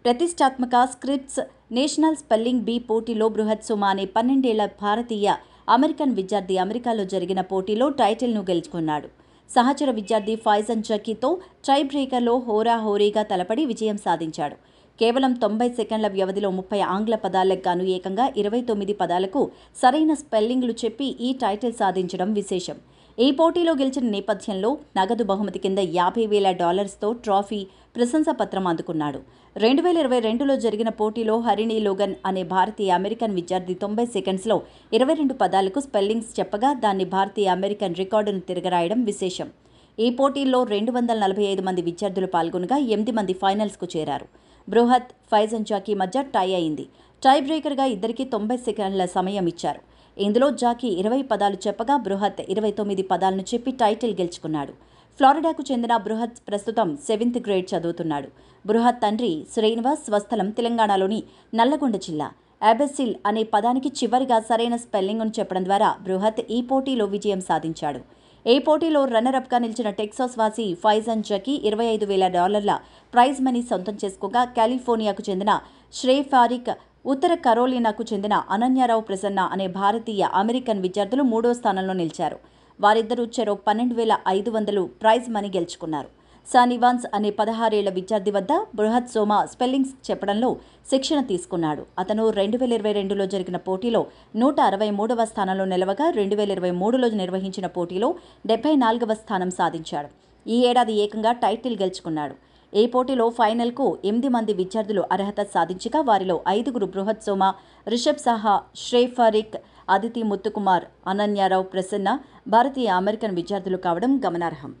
ప్రతిష్టాత్మక scripts national spelling be పోటీలో బృహత్ సుమ అనే 12 ఏళ్ల భారతీయ అమెరికన్ విద్యార్థి అమెరికాలో జరిగిన పోటీలో టైటిల్ను గెలుచుకున్నాడు. సహచర విద్యార్థి ఫైజన్ జకీతో టై బ్రేకర్లో హోరాహోరీగా తలపడి విజయం సాధించాడు. కేవలం 90 సెకండ్ల వ్యవధిలో 30 ఆంగ్ల పదాలకు గాను ఏకంగా 29 పదాలకు సరైన స్పెల్లింగ్లు చెప్పి ఈ టైటిల్ సాధించడం విశేషం. ఈ పోటీలో గెలిచిన నేపథ్యంలో నగదు బహుమతి కింద $50,000తో ట్రాఫీ, ప్రశంసాపత్రం అందుకున్నాడు. 2022లో జరిగిన పోటీలో హరిణి లోగన్ అనే భారతీయ అమెరికన్ విద్యార్థి 90 సెకండ్స్లో 22 పదాలకు స్పెల్లింగ్స్ చెప్పగా దాన్ని భారతీయ అమెరికన్ రికార్డును తిరగరాయడం విశేషం. ఈ పోటీల్లో 245 మంది విద్యార్థులు పాల్గొనగా 8 మంది ఫైనల్స్కు చేరారు. బృహత్, ఫైజన్ జాకీ మధ్య టై అయింది. టై బ్రేకర్గా ఇద్దరికీ 90 సెకండ్ల సమయం ఇచ్చారు. ఇందులో జాకీ 20 పదాలు చెప్పగా బృహత్ 29 పదాలను చెప్పి టైటిల్ గెలుచుకున్నాడు. ఫ్లోరిడాకు చెందిన బృహత్ ప్రస్తుతం 7th గ్రేడ్ చదువుతున్నాడు. బృహత్ తండ్రి శ్రీనివాస్ స్వస్థలం తెలంగాణలోని నల్లగొండ జిల్లా. అబెసిల్ అనే పదానికి చివరిగా సరైన స్పెల్లింగ్ను చెప్పడం ద్వారా బృహత్ ఈ పోటీలో విజయం సాధించాడు. ఈ పోటీలో రన్నరప్గా నిలిచిన టెక్సాస్ వాసి ఫైజన్ జకీ $25,000 ప్రైజ్ మనీ సొంతం చేసుకోగా కాలిఫోర్నియాకు చెందిన శ్రే ఫారిక్, ఉత్తర కరోలినాకు చెందిన అనన్యారావు ప్రసన్న అనే భారతీయ అమెరికన్ విద్యార్థులు 3వ స్థానంలో నిలిచారు. వారిద్దరూ చెరో $12,500 ప్రైజ్ మనీ గెలుచుకున్నారు. సానివాన్స్ అనే 16 ఏళ్ల విద్యార్థి వద్ద బృహత్ సోమ స్పెల్లింగ్స్ చెప్పడంలో శిక్షణ తీసుకున్నాడు. అతను 2022లో జరిగిన పోటీలో 163వ స్థానంలో నిలవగా 2023లో నిర్వహించిన పోటీలో 74వ స్థానం సాధించాడు. ఈ ఏడాది ఏకంగా టైటిల్ గెలుచుకున్నాడు. ఈ పోటీలో ఫైనల్కు 8 మంది విద్యార్థులు అర్హత సాధించగా వారిలో 5గురు బృహత్ సోమ, రిషబ్ సాహా, శ్రే ఫారిక్, అదితి ముత్తుకుమార్, అనన్యారావు ప్రసన్న భారతీయ అమెరికన్ విద్యార్థులు కావడం గమనార్హం.